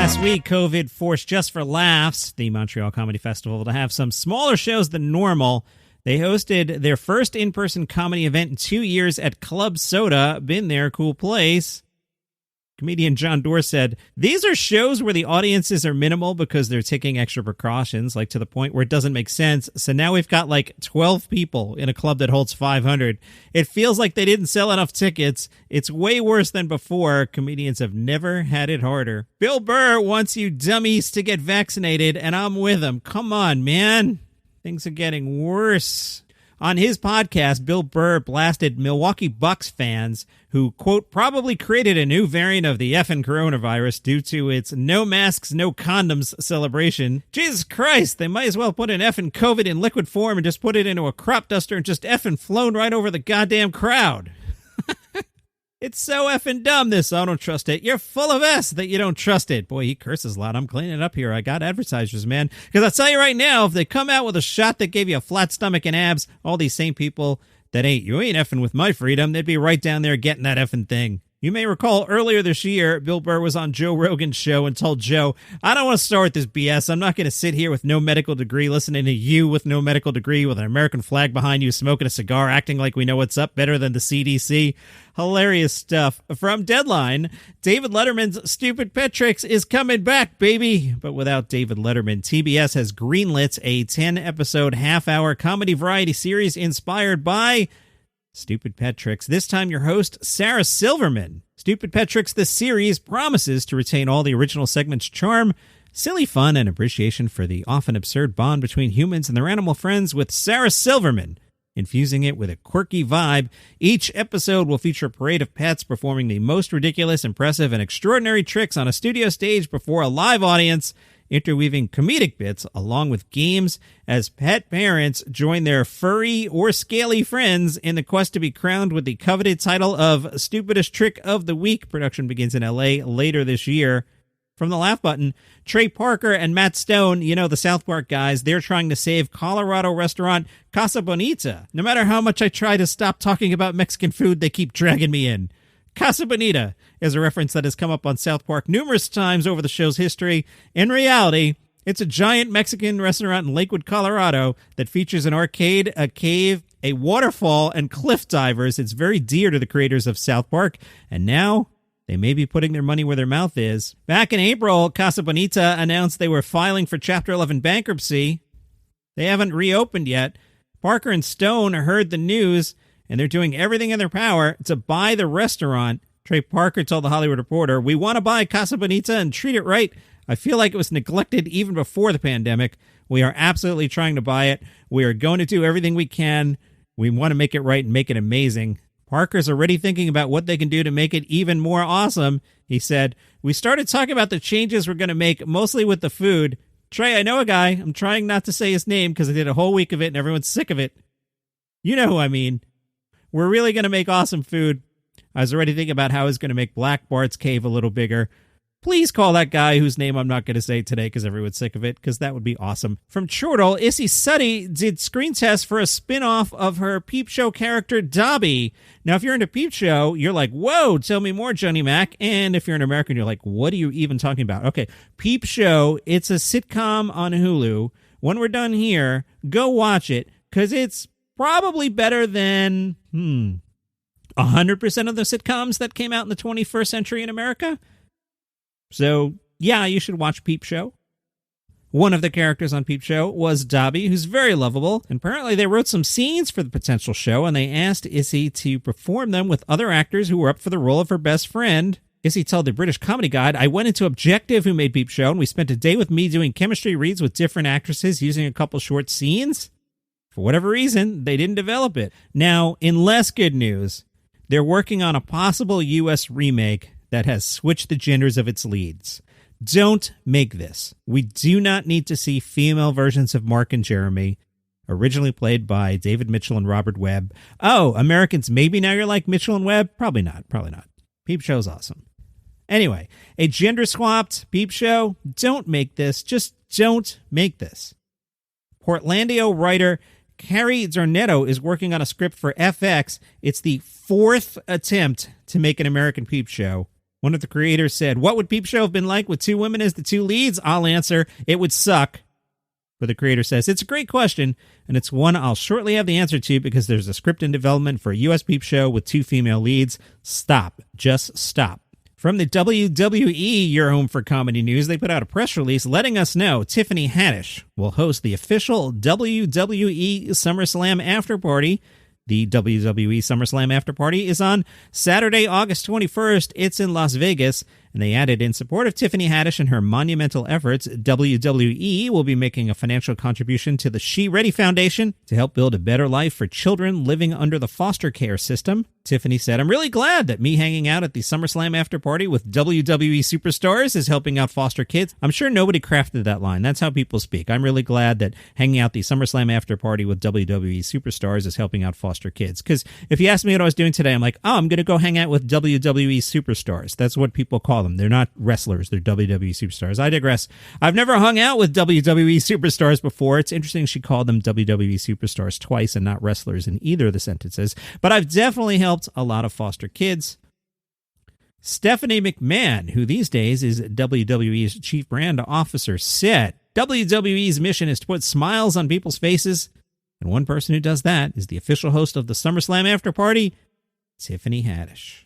Last week, COVID forced Just for Laughs, the Montreal Comedy Festival, to have some smaller shows than normal. They hosted their first in-person comedy event in 2 years at Club Soda. Been there, cool place. Comedian John Doerr said, "These are shows where the audiences are minimal because they're taking extra precautions, like to the point where it doesn't make sense. So now we've got like 12 people in a club that holds 500. It feels like they didn't sell enough tickets. It's way worse than before. Comedians have never had it harder." Bill Burr wants you dummies to get vaccinated, and I'm with him. Come on, man. Things are getting worse. On his podcast, Bill Burr blasted Milwaukee Bucks fans who, quote, probably created a new variant of the effing coronavirus due to its no masks, no condoms celebration. Jesus Christ, they might as well put an effing COVID in liquid form and just put it into a crop duster and just effing flown right over the goddamn crowd. It's so effing dumb, this. I don't trust it. You're full of S that you don't trust it. Boy, he curses a lot. I'm cleaning it up here. I got advertisers, man. Because I'll tell you right now, if they come out with a shot that gave you a flat stomach and abs, all these same people that you ain't effing with my freedom, they'd be right down there getting that effing thing. You may recall earlier this year, Bill Burr was on Joe Rogan's show and told Joe, "I don't want to start this BS. I'm not going to sit here with no medical degree, listening to you with no medical degree, with an American flag behind you, smoking a cigar, acting like we know what's up better than the CDC. Hilarious stuff. From Deadline, David Letterman's Stupid Pet Tricks is coming back, baby. But without David Letterman, TBS has greenlit a 10-episode, half-hour comedy variety series inspired by Stupid Pet Tricks. This time your host, Sarah Silverman. Stupid Pet Tricks, the series, promises to retain all the original segments' charm, silly fun, and appreciation for the often absurd bond between humans and their animal friends, with Sarah Silverman infusing it with a quirky vibe. Each episode will feature a parade of pets performing the most ridiculous, impressive, and extraordinary tricks on a studio stage before a live audience, interweaving comedic bits along with games as pet parents join their furry or scaly friends in the quest to be crowned with the coveted title of Stupidest Trick of the Week. Production begins in LA later this year. From the Laugh Button, Trey Parker and Matt Stone, you know, the South Park guys, they're trying to save Colorado restaurant Casa Bonita. No matter how much I try to stop talking about Mexican food, they keep dragging me in. Casa Bonita is a reference that has come up on South Park numerous times over the show's history. In reality, it's a giant Mexican restaurant in Lakewood, Colorado that features an arcade, a cave, a waterfall, and cliff divers. It's very dear to the creators of South Park, and now they may be putting their money where their mouth is. Back in April, Casa Bonita announced they were filing for Chapter 11 bankruptcy. They haven't reopened yet. Parker and Stone heard the news, and they're doing everything in their power to buy the restaurant. Trey Parker told The Hollywood Reporter, "We want to buy Casa Bonita and treat it right. I feel like it was neglected even before the pandemic. We are absolutely trying to buy it. We are going to do everything we can. We want to make it right and make it amazing." Parker's already thinking about what they can do to make it even more awesome. He said, "We started talking about the changes we're going to make, mostly with the food. Trey, I know a guy. I'm trying not to say his name because I did a whole week of it and everyone's sick of it. You know who I mean. We're really going to make awesome food. I was already thinking about how I was going to make Black Bart's cave a little bigger. Please call that guy whose name I'm not going to say today because everyone's sick of it, because that would be awesome." From Chortle, Issy Suttie did screen tests for a spin-off of her Peep Show character, Dobby. Now, if you're into Peep Show, you're like, whoa, tell me more, Johnny Mac. And if you're an American, you're like, what are you even talking about? Okay, Peep Show, it's a sitcom on Hulu. When we're done here, go watch it, because it's probably better than 100% of the sitcoms that came out in the 21st century in America. So, yeah, you should watch Peep Show. One of the characters on Peep Show was Dobby, who's very lovable. And apparently they wrote some scenes for the potential show, and they asked Issy to perform them with other actors who were up for the role of her best friend. Issy told the British Comedy Guide, "I went into Objective, who made Peep Show, and we spent a day with me doing chemistry reads with different actresses using a couple short scenes. For whatever reason, they didn't develop it." Now, in less good news, they're working on a possible U.S. remake that has switched the genders of its leads. Don't make this. We do not need to see female versions of Mark and Jeremy, originally played by David Mitchell and Robert Webb. Oh, Americans, maybe now you're like Mitchell and Webb? Probably not. Probably not. Peep Show's awesome. Anyway, a gender-swapped Peep Show? Don't make this. Just don't make this. Portlandio writer Carrie Zornetto is working on a script for FX. It's the fourth attempt to make an American Peep Show. One of the creators said, "What would Peep Show have been like with two women as the two leads?" I'll answer, it would suck. But the creator says, "It's a great question, and it's one I'll shortly have the answer to because there's a script in development for a U.S. Peep Show with two female leads. Stop. Just stop." From the WWE, your home for comedy news, they put out a press release letting us know Tiffany Haddish will host the official WWE SummerSlam after party. The WWE SummerSlam after party is on Saturday, August 21st. It's in Las Vegas, and they added, in support of Tiffany Haddish and her monumental efforts, WWE will be making a financial contribution to the She Ready Foundation to help build a better life for children living under the foster care system. Tiffany said, "I'm really glad that me hanging out at the SummerSlam after party with WWE superstars is helping out foster kids." I'm sure nobody crafted that line. That's how people speak. I'm really glad that hanging out the SummerSlam after party with WWE superstars is helping out foster kids. Because if you ask me what I was doing today, I'm like, oh, I'm going to go hang out with WWE superstars. That's what people call them. They're not wrestlers. They're WWE superstars. I digress. I've never hung out with WWE superstars before. It's interesting she called them WWE superstars twice and not wrestlers in either of the sentences. But I've definitely helped a lot of foster kids. Stephanie McMahon, who these days is WWE's chief brand officer, said WWE's mission is to put smiles on people's faces, and one person who does that is the official host of the SummerSlam after party, Tiffany Haddish.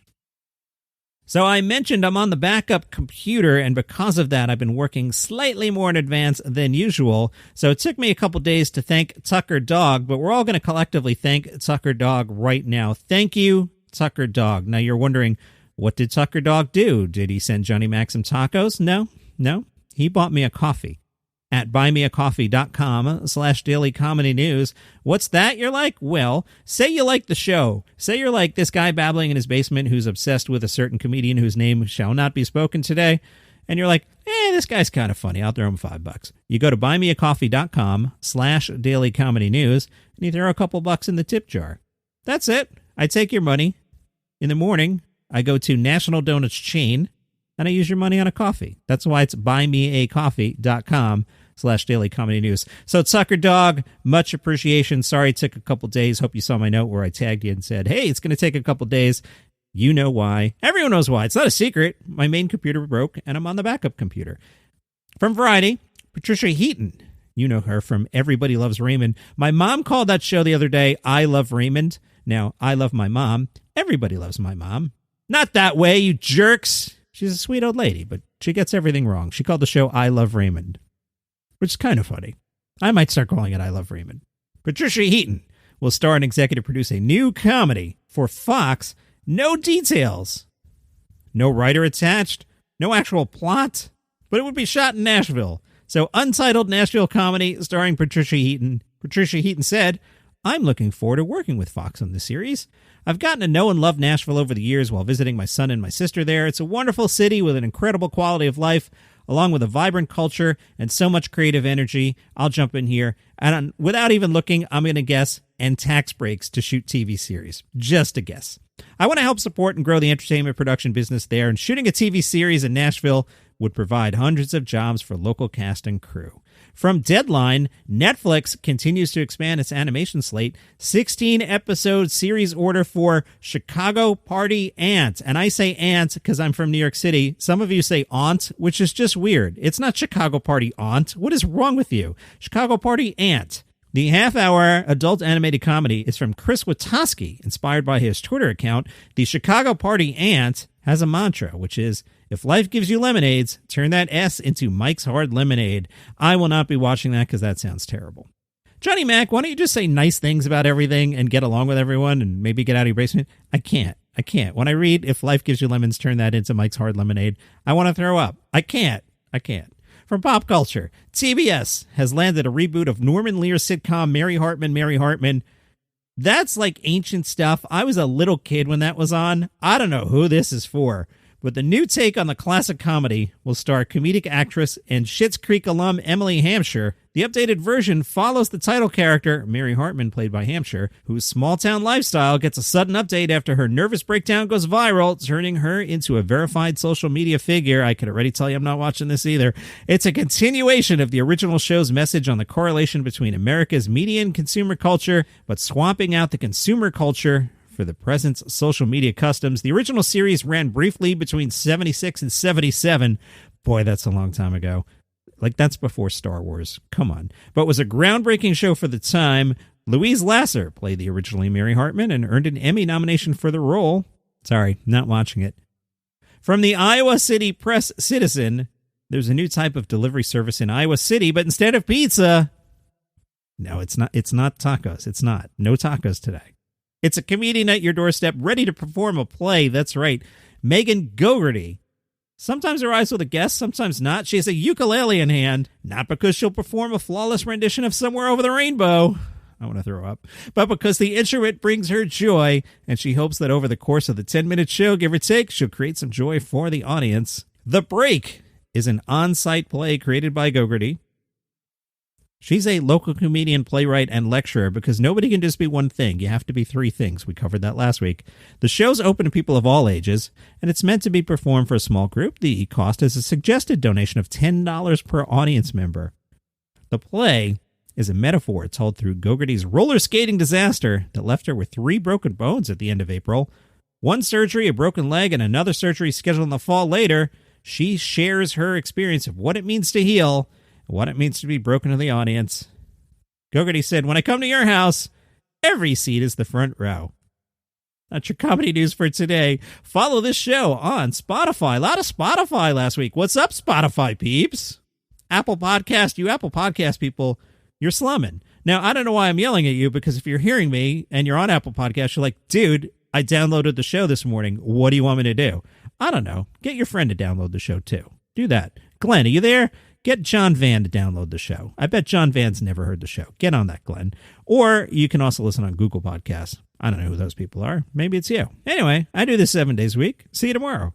So I mentioned I'm on the backup computer, and because of that, I've been working slightly more in advance than usual. So it took me a couple days to thank Tucker Dawg, but we're all going to collectively thank Tucker Dawg right now. Thank you, Tucker Dawg. Now you're wondering, what did Tucker Dawg do? Did he send Johnny Mac some tacos? No. He bought me a coffee at buymeacoffee.com/dailycomedynews. What's that, you're like? Well, say you like the show. Say you're like this guy babbling in his basement who's obsessed with a certain comedian whose name shall not be spoken today. And you're like, this guy's kind of funny. I'll throw him $5. You go to buymeacoffee.com/dailycomedynews and you throw a couple bucks in the tip jar. That's it. I take your money. In the morning, I go to National Donuts Chain and I use your money on a coffee. That's why it's buymeacoffee.com/dailycomedynews. So Tucker Dawg, much appreciation. Sorry it took a couple days. Hope you saw my note where I tagged you and said, hey, it's going to take a couple days. You know why. Everyone knows why. It's not a secret. My main computer broke and I'm on the backup computer. From Variety, Patricia Heaton. You know her from Everybody Loves Raymond. My mom called that show the other day, I Love Raymond. Now, I love my mom. Everybody loves my mom. Not that way, you jerks. She's a sweet old lady, but she gets everything wrong. She called the show I Love Raymond, which is kind of funny. I might start calling it I Love Raymond. Patricia Heaton will star and executive produce a new comedy for Fox. No details. No writer attached. No actual plot. But it would be shot in Nashville. So untitled Nashville comedy starring Patricia Heaton. Patricia Heaton said, I'm looking forward to working with Fox on this series. I've gotten to know and love Nashville over the years while visiting my son and my sister there. It's a wonderful city with an incredible quality of life, along with a vibrant culture and so much creative energy. I'll jump in here, and without even looking, I'm going to guess, and tax breaks to shoot TV series. Just a guess. I want to help support and grow the entertainment production business there, and shooting a TV series in Nashville would provide hundreds of jobs for local cast and crew. From Deadline, Netflix continues to expand its animation slate. 16-episode series order for Chicago Party Aunt. And I say aunt because I'm from New York City. Some of you say aunt, which is just weird. It's not Chicago Party Aunt. What is wrong with you? Chicago Party Aunt. The half-hour adult animated comedy is from Chris Witowski, inspired by his Twitter account. The Chicago Party Aunt has a mantra, which is, if life gives you lemonades, turn that S into Mike's Hard Lemonade. I will not be watching that because that sounds terrible. Johnny Mac, why don't you just say nice things about everything and get along with everyone and maybe get out of your basement? I can't. When I read, if life gives you lemons, turn that into Mike's Hard Lemonade, I want to throw up. I can't. From pop culture, TBS has landed a reboot of Norman Lear's sitcom Mary Hartman. That's like ancient stuff. I was a little kid when that was on. I don't know who this is for. But the new take on the classic comedy will star comedic actress and Schitt's Creek alum Emily Hampshire. The updated version follows the title character, Mary Hartman, played by Hampshire, whose small-town lifestyle gets a sudden update after her nervous breakdown goes viral, turning her into a verified social media figure. I could already tell you I'm not watching this either. It's a continuation of the original show's message on the correlation between America's media and consumer culture, but swamping out the consumer culture for for the present's social media customs. The original series ran briefly between 76 and 77. Boy, that's a long time ago. Like, that's before Star Wars. Come on. But was a groundbreaking show for the time. Louise Lasser played the originally Mary Hartman and earned an Emmy nomination for the role. Sorry, not watching it. From the Iowa City Press-Citizen, there's a new type of delivery service in Iowa City, but instead of pizza... No, it's not tacos. It's not. No tacos today. It's a comedian at your doorstep ready to perform a play. That's right. Megan Gogarty. Sometimes arrives with a guest, sometimes not. She has a ukulele in hand, not because she'll perform a flawless rendition of Somewhere Over the Rainbow. I want to throw up. But because the instrument brings her joy, and she hopes that over the course of the 10-minute show, give or take, she'll create some joy for the audience. The Break is an on-site play created by Gogarty. She's a local comedian, playwright, and lecturer because nobody can just be one thing. You have to be three things. We covered that last week. The show's open to people of all ages, and it's meant to be performed for a small group. The cost is a suggested donation of $10 per audience member. The play is a metaphor told through Gogarty's roller skating disaster that left her with 3 broken bones at the end of April. 1 surgery, a broken leg, and another surgery scheduled in the fall later. She shares her experience of what it means to heal, what it means to be broken to the audience. Gogarty said, "When I come to your house, every seat is the front row." That's your comedy news for today. Follow this show on Spotify. A lot of Spotify last week. What's up, Spotify peeps? Apple Podcast, you Apple Podcast people, you're slumming. Now, I don't know why I'm yelling at you, because if you're hearing me and you're on Apple Podcast, you're like, dude, I downloaded the show this morning. What do you want me to do? I don't know. Get your friend to download the show, too. Do that. Glenn, are you there? Get John Van to download the show. I bet John Van's never heard the show. Get on that, Glenn. Or you can also listen on Google Podcasts. I don't know who those people are. Maybe it's you. Anyway, I do this 7 days a week. See you tomorrow.